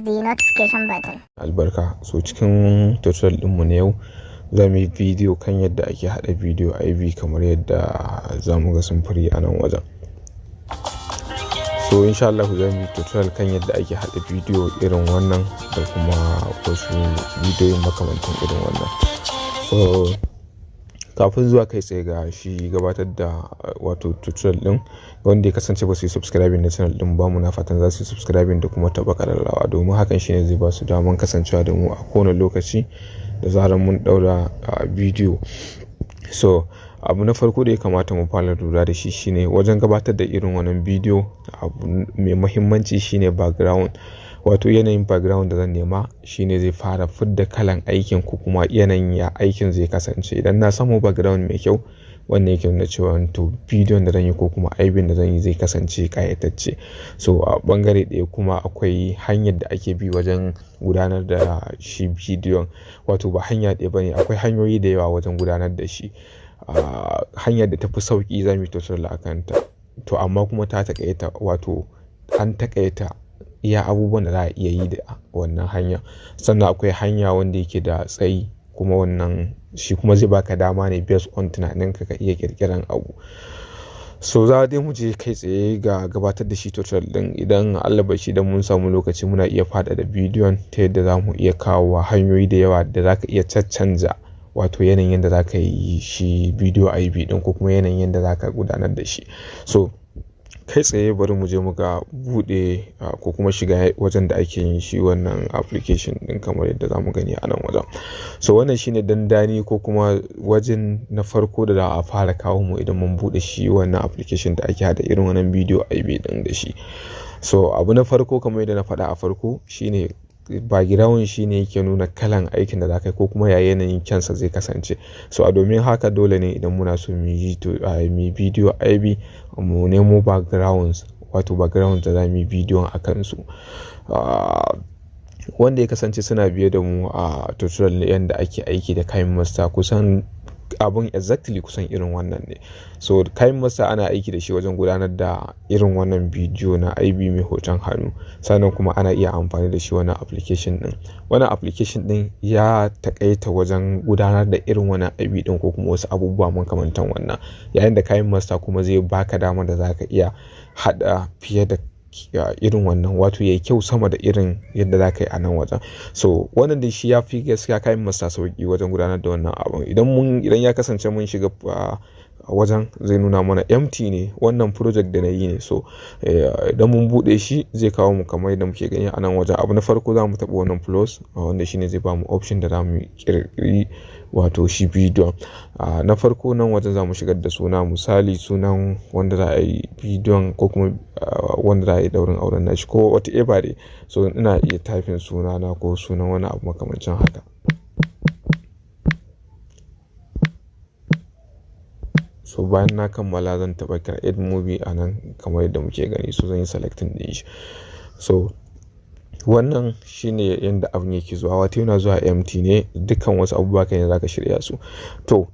the notification button. Albarka. So cikin tutorial ɗinmu na yau za mu yi bidiyo kan yadda ake haɗa bidiyo IV kamar yadda za mu ga samfuri a nan wajen. So insha Allah za mu yi tutorial kan yadda ake haɗa bidiyo irin wannan da kuma wasu bidiyoyin makamantan irin wannan. So kafin zuwa kai tsaye ga shi gabatar da wato tutorial din wanda ya kasance ba su yi subscribing na channel din ba, muna fatan za su yi subscribing da kuma taba kararrawa domin hakan shine zai ba su daman kasancewa da mu a kowane lokaci da zarar mun daura bidiyo. So abu na farko da ya kamata mu fara lura da shi shine wajen gabatar da irin wannan bidiyo, abu mai muhimmanci shine background. Wato yanayin background da zan nema shine zai fara fidda kalan aikin ko kuma yanayin ya aikin zai kasance. Idan na samu background mai kyau, wannan yake nuna cewa to bidiyon da zan yi ko kuma aibin da zan yi zai kasance kayatacce. So a bangare ɗaya kuma akwai hanyar da ake bi wajen gudanar da shi bidiyon. Wato ba hanya ɗaya bane, akwai hanyoyi da yawa wajen gudanar da shi. Hanyar da tafi sauki za mu yi tutorial akan ta. To amma kuma ta taƙaita, wato an taƙaita iya abubuwan da za a iya yi da wannan hanya. Sannan akwai hanya wanda yake da tsayi, kuma wannan shi kuma zai baka dama ne based on tunaninka ka iya kirkiran abu. So za dai mu je kai tsaye ga gabatar da shi tutorial din. Idan Allah bai shi dan mun samu lokaci muna iya faɗaɗa bidiyon ta yadda za mu iya kawo hanyoyi da yawa da za ka iya caccanza wato yanayin yadda za ka yi shi bidiyo IV din ko kuma yanayin yadda za ka gudanar da shi. So kai tsaye bari mu je mu ga bude ko kuma shiga wajen da ake yin shi wannan application din kamar yadda za mu gani a nan wajen. So wannan shine dandani ko kuma wajen na farko da za a fara kawo mu idan mun bude shi wannan application da ake hada irin wannan bidiyo IV din da shi. So abu na farko kamar yadda na faɗa a farko shine background shine yake nuna kalan aikin da zaka yi ko kuma ya yanayin kyansa zai kasance. So a domin haka dole ne idan muna so mu yi bidiyo IV mu nemo backgrounds, wato background da za mu yi bidiyon a kansu. Wanda ya kasance suna biye da mu a tutorial yadda ake aiki da kayan master, kusan abun exactly kusan irin wannan ne. So kayan master ana aiki da shi wajen gudanar da irin wannan bidiyo na IV mai hoton hannu. Sannan kuma ana iya amfani da shi wannan application din. Wannan application din ya takaita wajen gudanar da irin wannan IV din ko kuma wasu abubuwa makamantan wannan. Yayin da kayan master kuma zai baka dama da zaka iya hada fiye da irin wannan, wato yayi kyau sama da irin yadda za ka yi a nan wajen. So wannan dai shi ya fi gaskiya kayan master sauki wajen gudanar da wannan abun. Idan ya kasance mun shiga wajen zai nuna mana empty ne, wannan project da na yi ne. So idan mun bude shi zai kawo mu kamar yadda muke gani a nan wajen. Abu na farko za mu taɓa wannan plus wanda shine zai ba mu option da za mu kirkiri wato shi bidiyon. Na farko nan wajen za mu shigar da suna, misali sunan wanda za a yi bidiyon ko kuma wanda za a yi daurin auren nashi ko whatever dai. So ina iya typing sunana ko sunan wani abu makamancin haka. So bayan na kammala zan taɓa create movie a nan kamar yadda muke gani. So zan yi selecting din shi. So wannan shine yanda abin yake zuwa, wato yana zuwa empty ne, dukkan wasu abubuwa kai ne zaka shirya su. To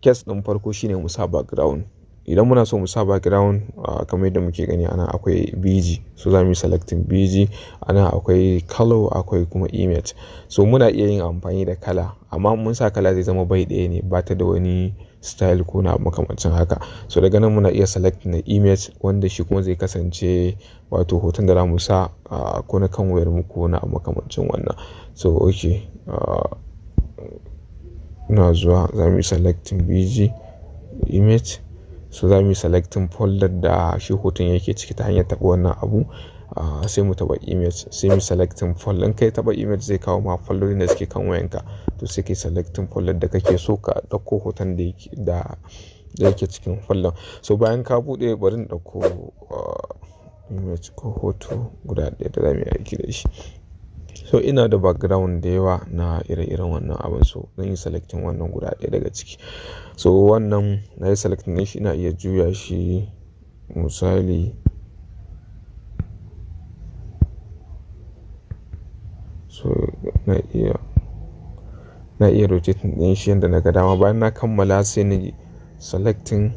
case din farko shine mu sa background. Idan muna so mu sa background kamar yadda muke gani ana akwai BG, so za mu yi selecting BG. Ana akwai color, akwai kuma image. So muna iya yin amfani da kala, amma mun sa kala zai zama bai ɗaya ne, ba ta da wani style ko na makamancin haka. So daga nan muna iya selecting na image wanda shi kuma zai kasance wato hoton da za mu sa ko na kan wayar mu ko na makamancin wannan. So okay, ina zuwa za mu yi selecting BG image. So za mu yi selecting folder da shi hoton yake ciki ta hanyar taɓa wannan abu. Sai mu taɓa image, sai mu selecting folder. In kai taɓa image zai kawo ma folders da suke kan wayanka. To sai kai selecting folder da kake so ka ɗauko hoton da yake cikin folder. So bayan ka buɗe bari in ɗauko image ko hoto guda ɗaya da za mu yi aiki da shi. So ina da background da yawa na ire-iren wannan abin, so zan yi selecting wannan guda ɗaya daga ciki. So wannan na yi selecting din shi, ina iya juya shi misali. So na iya rotating din shi yadda na ga dama. Bayan na kammala sai na selecting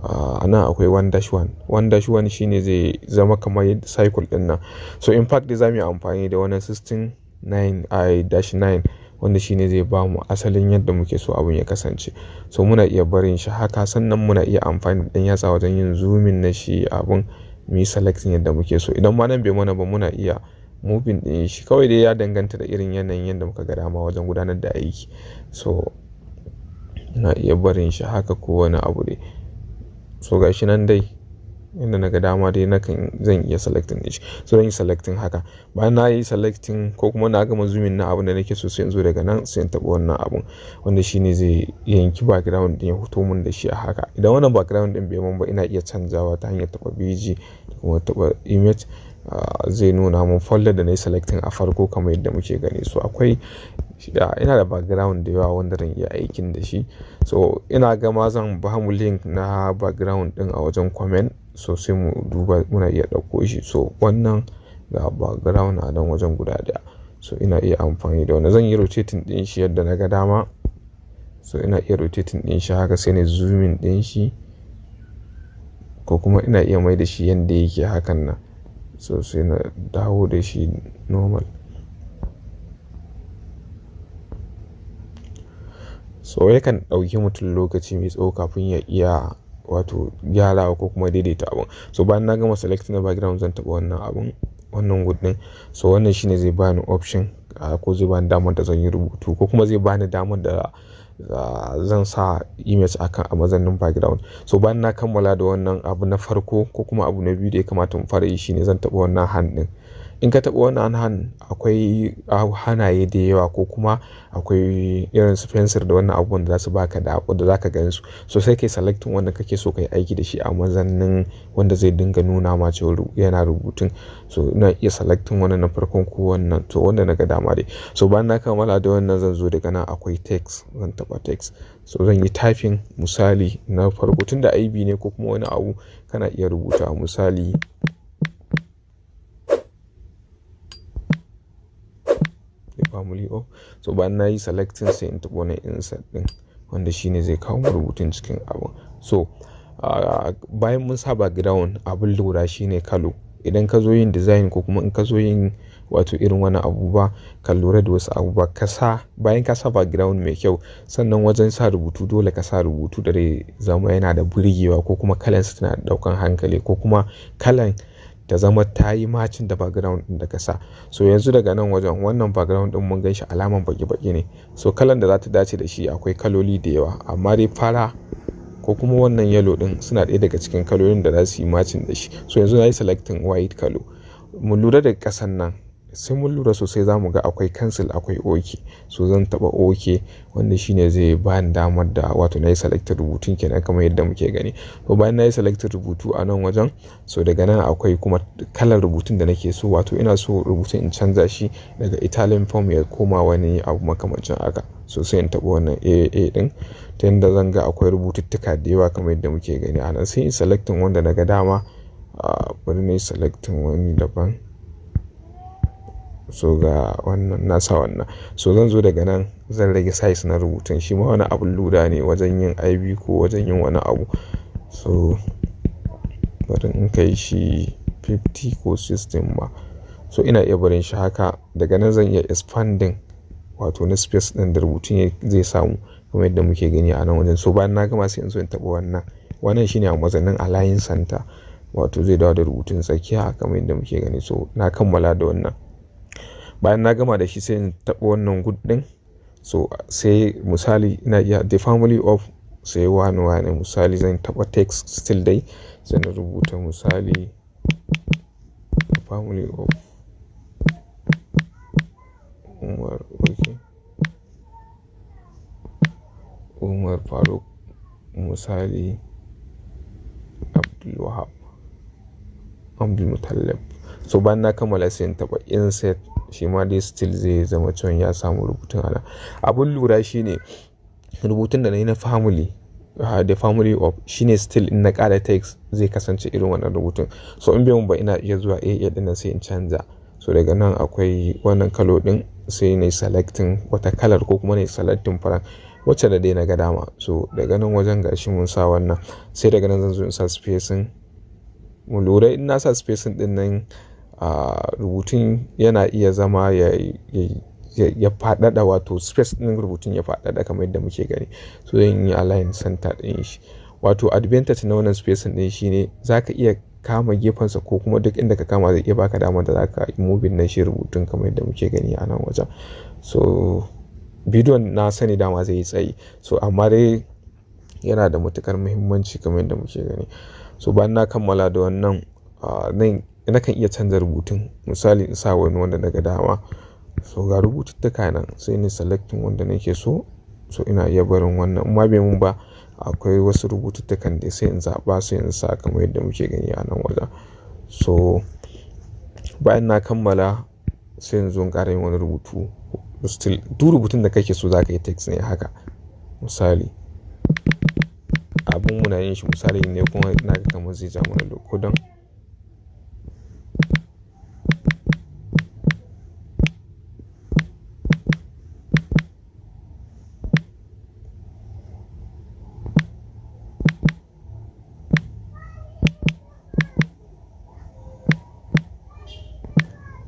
a nan akwai 1-1. 1-1 shine zai zama kamar yadda cycle din nan. So in fact dai za mu yi amfani da wannan 16-9 wanda shine zai ba mu asalin yadda muke so abun ya kasance. So muna iya barin shi haka, sannan muna iya amfani da ɗan yatsa wajen yin zooming na shi abun mu yi selecting yadda muke so. Idan ma nan bai mana ba muna iya moving din shi, kawai dai ya danganta da irin yanayin yadda muka ga dama wajen gudanar da aiki. So na iya barin shi haka ko wani abu dai. So ga shi nan dai inda na ga dama dai zan iya selecting din shi. So zan yi selecting haka, bayan na yi selecting ko kuma na gama zooming na abin da nake so sai in zo daga nan sai in taɓa wannan abun wanda shine zai yanki background din ya fito mun da shi a haka. Idan wannan background din bai mun ba ina iya canzawa ta hanyar taɓa BG da kuma taɓa image. Zai nuna mun folder da na yi selecting a farko kamar yadda muke gani. So akwai ina da background da yawa wanda zan iya aikin da shi. So ina gama zan ba mu link na background din a wajen comment, so sai mu duba muna iya ɗauko shi. So wannan ga background a nan wajen guda ɗaya, so ina iya amfani da wannan. Zan yi rotating din shi yadda na ga dama. So ina iya rotating din shi haka sai na zooming din shi, ko kuma ina iya mai da shi yadda yake hakan nan. So sai na dawo da shi normal. So yakan ɗauki mutum lokaci mai tsawo kafin ya iya wato gyarawa ko kuma daidaita abun. So bayan na gama select na background zan taɓa wannan abun, wannan wood din. So wannan shine zai bani option ko zai bani damar da zan yi rubutu, ko kuma zai bani damar da zan sa image akan a mazannin background. So bayan na kammala da wannan abu na farko ko kuma abu na biyu da ya kamata mu fara yi shine zan taɓa wannan hand din. In ka taɓa wannan hand akwai hanaye da yawa, ko kuma akwai irin su fensir da wannan abubuwan da za su baka da za ka gan su. So sai kai selecting wanda kake so kai aiki da shi a mazannin wanda zai dinga nuna ma cewa yana rubutun. So ina iya selecting wannan na farkon ko wannan, to wanda na ga dama dai. So bayan na kammala da wannan zan zo daga nan akwai text, zan taɓa text. So zan yi typing misali na farko, tunda IB ne ko kuma wani abu kana iya rubuta misali family of. So bayan na yi selecting sai in taɓa wani insert din wanda shine zai kawo rubutun cikin abun. So bayan mun sa background, abin lura shine kalo. Idan ka zo yin design ko kuma in ka zo yin wato irin wani abu ba, ka lura da wasu abubuwa ka sa. Bayan ka sa background mai kyau, sannan wajen sa rubutu dole ka sa rubutu da zai zama yana da burgewa, ko kuma kalansa tana daukan hankali, ko kuma kalan ta zama ta yi macin da background din da ka sa. So yanzu daga nan wajen wannan background din mun ganshi alaman baki-baki ne. So kalan da za ta dace da shi akwai kaloli da yawa, amma dai fara ko kuma wannan yellow din suna ɗaya daga cikin kalolin da za su yi macin da shi. So yanzu na yi selecting white color. Mu lura da ƙasan nan, sai mun lura sosai za mu ga akwai cancel, akwai OK. So zan taɓa OK wanda shine zai ba ni damar da wato na yi selected rubutun kenan kamar yadda muke gani. So bayan na yi selected rubutu a nan wajen, so daga nan akwai kuma kalar rubutun da nake so, wato ina so rubutun in canza shi daga Italian form ya koma wani abu makamancin haka. So sai in taɓa wannan AA din ta yadda zan ga akwai rubututtuka da yawa kamar yadda muke gani a nan. Sai in selecting wanda na ga dama. Bari na yi selecting wani daban. So ga wannan na sa wannan. So zan zo daga nan zan rage size na rubutun, shi ma wani abun lura ne wajen yin IB ko wajen yin wani abu. So bari in kai shi 50 ko 16 ma. So ina iya barin shi haka. Daga nan zan iya expanding wato na space ɗin da rubutun zai samu kamar yadda muke gani a nan wajen. So bayan na gama sai in zo in taɓa wannan shine a mazannin align center, wato zai dawo da rubutun tsakiya kamar yadda muke gani. So na kammala da wannan. Bayan na gama da shi sai in taɓa wannan good din. So sai misali ina iya the family of sai wani misali zan taɓa text still dai, sai na rubuta misali the family of Umar. Okay, Umar Faruk misali Abdul Mutallab. So bayan na kammala sai in taɓa insert, shi ma dai still zai zama cewa ya samu rubutun ana. Abun lura shine rubutun da na yi na family, the family of shine still in na ƙara text zai kasance irin wannan rubutun. So in bai mun ba ina iya zuwa AA din sai in canza. So daga nan akwai wannan kalo din, sai na yi selecting wata kalar ko kuma na yi selecting faran. wacce da dai na ga dama. So daga nan wajen gashi mun sa wannan, sai daga nan zan zo in sa spacing. Mu lura in na sa spacing din nan rubutun yana iya zama ya faɗaɗa, wato space ɗin rubutun ya faɗaɗa kamar yadda muke gani. So zan yi align center ɗin shi. Wato advantage na wannan spacing ɗin shine zaka iya kama gefensa ko kuma duk inda ka kama zai iya baka damar da zaka yi moving na shi rubutun kamar yadda muke gani a nan wajen. So bidiyon na sani dama zai yi tsayi, so amma dai yana da matukar muhimmanci kamar yadda muke gani. So bayan na kammala da wannan nakan iya canza rubutun, misali in sa wani wanda daga dama. So ga rubututtuka nan sai ni selecting wanda nake so. So ina iya barin wannan, amma bai mun ba akwai wasu rubututtukan da sai in zaɓa sai in sa kamar yadda muke gani a nan wajen. So bayan na kammala sai in zo in ƙara yin wani rubutu. Still duk rubutun da kake so zaka yi text ne haka. Misali abun muna yin shi misali ne kuma ina ga kamar zai ja mana lokutan.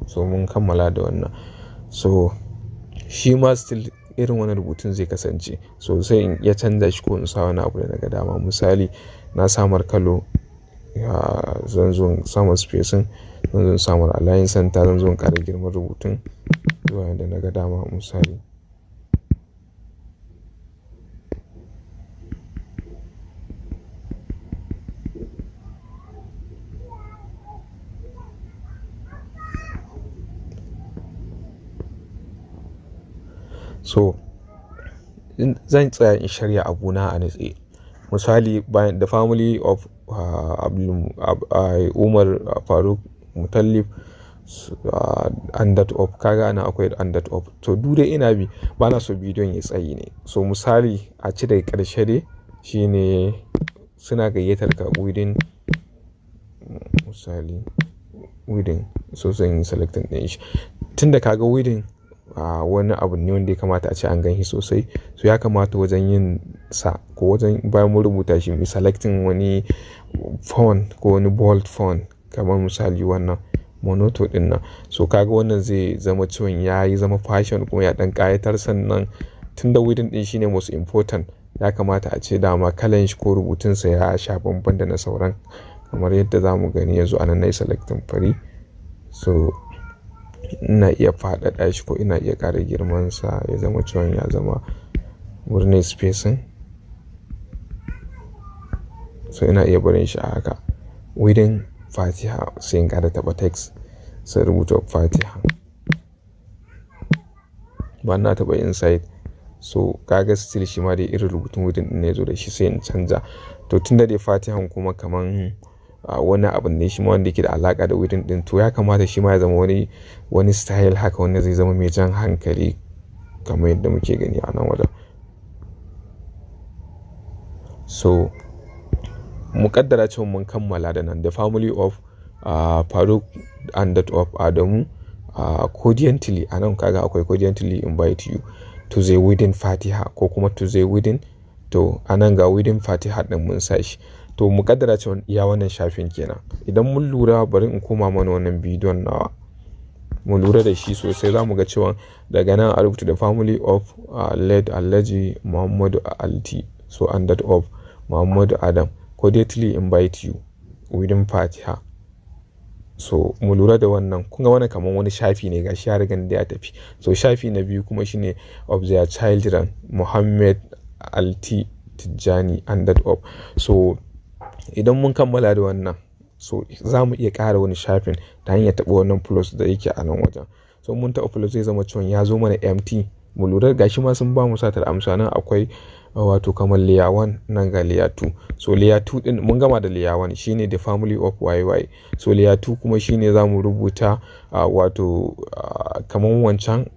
So mun kammala da wannan. So shi ma still irin wani rubutun zai kasance. So sai in iya canza shi ko in sa wani abu da naga dama. Misali na samar kalo, zan zo in samar spacing, zan zo in samar align center, zan zo in ƙara girman rubutun zuwa yadda naga dama misali. So zan tsaya in shirya abuna a natse. Misali bayan the family of Umar Faruk Mutallib and that of kaga ana akwai and that of. To duk dai ina bi, bana so bidiyon ya tsayi ne. So misali a ci daga ƙarshe dai shine suna gayyatar ka within, misali within. So zan yi selecting ɗin shi. Tunda kaga within wani abu ne wanda ya kamata a ce an ganshi sosai. So ya kamata wajen yin sa ko wajen bayan mu rubuta shi mu selecting wani font ko wani bold font kamar misali wannan monoto din nan. So kaga wannan zai zama cewa yayi zama fashion kuma ya dan ƙayatar, sannan tunda within din shine most important, ya kamata a ce dama kalan shi ko rubutun sa ya sha bamban da na sauran kamar yadda zamu gani yanzu anan nayi selecting fari. So ina iya faɗaɗa shi ko ina iya ƙara girman sa ya zama cewa ya zama wurin spacing. So ina iya barin shi a haka within Fatiha, sai in ƙara taɓa text sai rubuta Fatiha. Ba na taɓa inside. So kaga still shi ma dai irin rubutun within din ne zo da shi sai in canza. To tunda dai Fatihan kuma kaman wani abu ne shi ma wanda yake da alaka da within din, to ya kamata shi ma ya zama wani style haka wanda zai zama mai jan hankali kamar yadda muke gani a nan wajen. So muƙaddara cewa mun kammala da nan the family of Faruk and that of Adamu cordially, a nan kaga akwai cordially invite you to the within Fatiha ko kuma to the within. To a nan ga within Fatiha din mun sa shi. To muƙaddara cewa iya wannan shafin kenan. Idan mun lura, bari in koma mana wannan bidiyon nawa mu lura da shi sosai, za mu ga cewa daga nan a rubuta the family of led Alhaji Muhammadu Alti, so and that of Muhammadu Adam cordially invite you within Fatiha. So mu lura da wannan, kun ga wannan kamar wani shafi ne gashi ya riga da ya tafi. So shafi na biyu kuma shine of their children Muhammad Alti Tijjani and that of. So idan mun kammala da wannan, so za mu iya ƙara wani shafin ta hanyar taɓa wannan plus da yake a nan wajen. So mun taɓa plus zai zama cewa ya zo mana empty. Mu lura gashi ma sun ba mu satar amsa nan akwai wato kamar layer 1 nan ga layer 2. So layer 2 din mun gama da layer 1 shine the family of YY. So layer 2 kuma shine za mu rubuta wato kamar wancan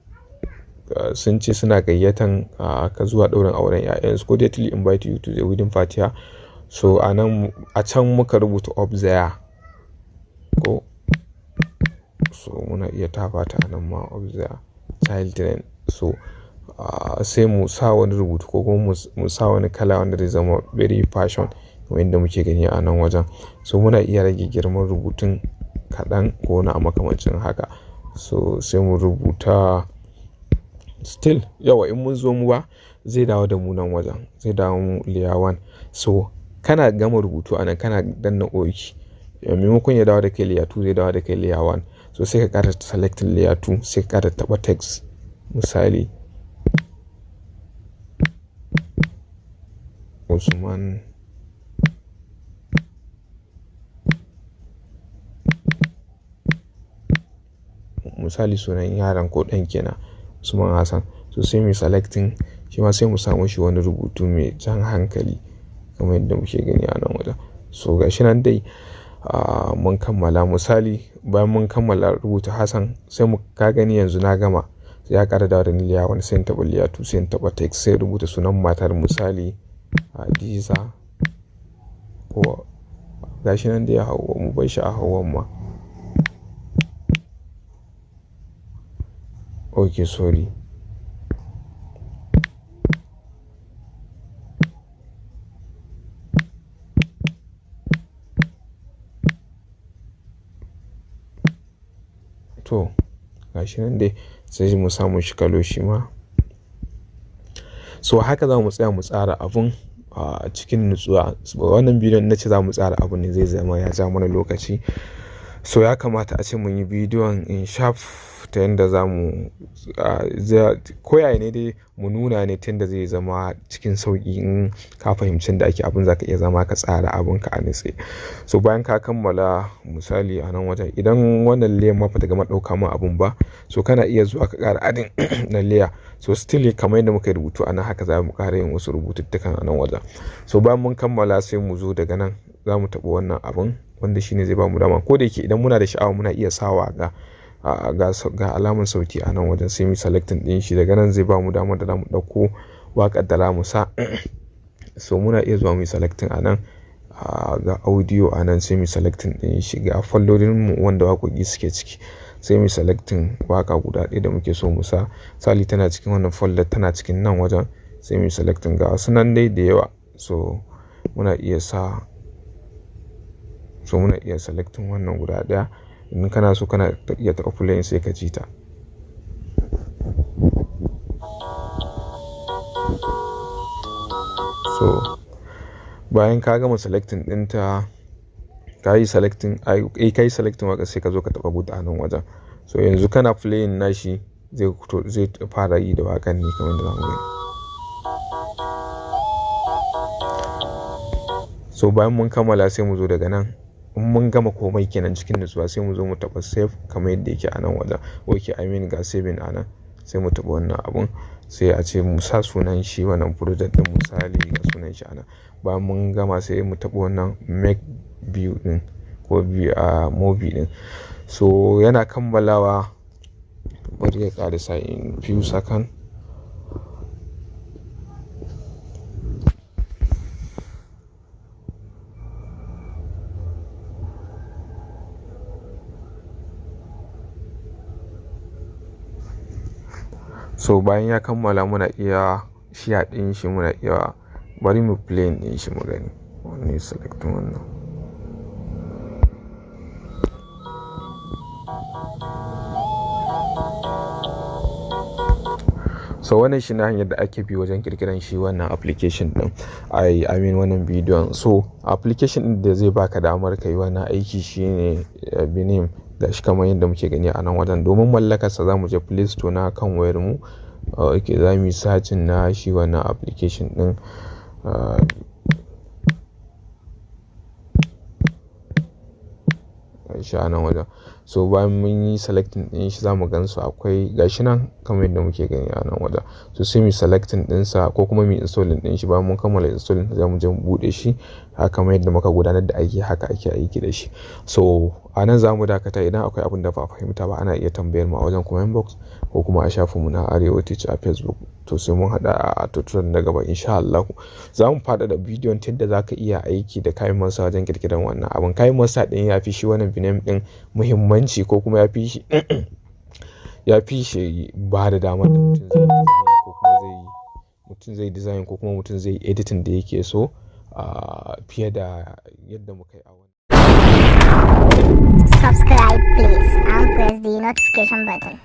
sun ce suna gayyatan ka zuwa ɗaurin auren 'ya'yansu cordially invite you to the within Fatiha. So a can muka rubuta up there ko, so muna iya tafa ta nan ma up there children. So sai mu sa wani rubutu ko kuma mu sa wani kala wanda zai zama very fashion wanda muke gani a nan wajen. So muna iya rage girman rubutun kaɗan ko na makamancin haka. So sai mu rubuta still yawa, in mun zo mu ba zai dawo da mu nan wajen, zai dawo mu layer 1. So kana gama rubutu anan kana danna oki, maimakon ya dawo da kai layer 2 zai dawo da kai layer 1. So sai ka ƙara selecting layer 2, sai ka ƙara taɓa text, misali Usman misali sunan yaron ko ɗan kenan Usman Hassan. So sai mu selecting shi ma sai mu samu shi wani rubutu mai jan hankali kamar yadda muke gani a nan wajen. So gashi nan dai mun kammala. Misali bayan mun kammala rubuta Hassan sai mu ka gani yanzu na gama, sai ya ƙara dawo da ni layer 1, sai in taɓa layer 2, sai in taɓa text, sai rubuta sunan matar misali Hadiza ko gashi nan dai Hauwa, mu bar shi a Hauwan ma. Okay, sorry. To gashi nan dai sai mu samu shi kalo shi ma. So haka za mu tsaya mu tsara abun a cikin nutsuwa. Wannan bidiyon na ce za mu tsara abun ne zai zama ya ja mana lokaci. So ya kamata a ce mun yi bidiyon in sharp ta yadda za mu koyaye ne dai mu nuna ne ta yadda zai zama cikin sauƙi. In ka fahimci da ake abun za ka iya zama ka tsara abun ka a nitse. So bayan ka kammala misali a nan wajen, idan wannan layer ma bata gama ɗauka ma abun ba, so kana iya zuwa ka ƙara adin na layer. So still kamar yadda muka yi rubutu a nan haka za mu ƙara yin wasu rubututtukan a nan wajen. So bayan mun kammala sai mu zo daga nan za mu taɓa wannan abun wanda shine zai ba mu dama, ko da yake idan muna da sha'awa muna iya sawa ga alamun sauti a nan wajen, sai mu selecting din shi. Daga nan zai ba mu dama da za mu ɗauko waƙar da za mu sa. So muna iya zuwa mu selecting a nan ga audio a nan, sai mu selecting din shi ga foldodin mu wanda waƙoƙi suke ciki, sai mu selecting waƙa guda ɗaya da muke so mu sa. Sali tana cikin wannan folder, tana cikin nan wajen, sai mu selecting ga wasu nan dai da yawa. So muna iya selecting wannan guda ɗaya. In kana so kana iya taɓa play sai ka ji ta. So bayan ka gama selecting ɗinta, ka yi selecting waka, sai ka zo ka taɓa good a nan wajen. So yanzu kana playing nashi zai fara yi da wakan ne kamar da zamu gani. So bayan mun kammala sai mu zo daga nan, in mun gama komai kenan cikin nutsuwa, sai mu zo mu taɓa save kamar yadda yake a nan wajen. Okay, I mean ga saving a nan, sai mu taɓa wannan abun, sai a ce mu sa sunan shi wannan project din, misali ga sunan shi a nan. Bayan mun gama sai mu taɓa wannan make view din ko movie din. So yana kammalawa, bari ya ƙarisa in few second. So bayan ya kammala muna iya share din shi, muna iya bari mu play din shi mu gani. Wannan selecting wannan. So wannan shi ne hanyar da ake bi wajen kirkiran shi wannan application din, I mean wannan bidiyon. So application din da zai baka damar kai wannan aiki shine Benim, da shi kamar yadda muke gani a nan wajen. Domin mallakarsa za mu je Play Store na kan wayar mu. Okay, za mu yi searching na shi wannan application din. Shi a nan wajen. So bayan mun yi selecting din shi za mu gan su akwai gashi nan kamar yadda muke gani a nan wajen. So sai mu selecting din sa ko kuma mu installing din shi. Bayan mun kammala installing za mu je mu bude shi kamar yadda muka gudanar da aiki, haka ake aiki da shi. So a nan za mu dakata. Idan akwai abin da ba fahimta ba ana iya tambayar mu a wajen comment box ko kuma a shafinmu na Arewa Teach a Facebook. To sai mun hada a tutorial na gaba insha Allah. Za mu faɗaɗa bidiyon ta yadda za ka iya aiki da kayan masa wajen kirkiran wannan abin. Kayan masa ɗin ya fi shi wannan Benim ɗin muhimmanci, ko kuma ya fi shi ba da damar da mutum zai ko kuma mutum zai design ko kuma mutum zai editing da yake so fiye da yadda muka yi a wani. Subscribe please and press the notification button.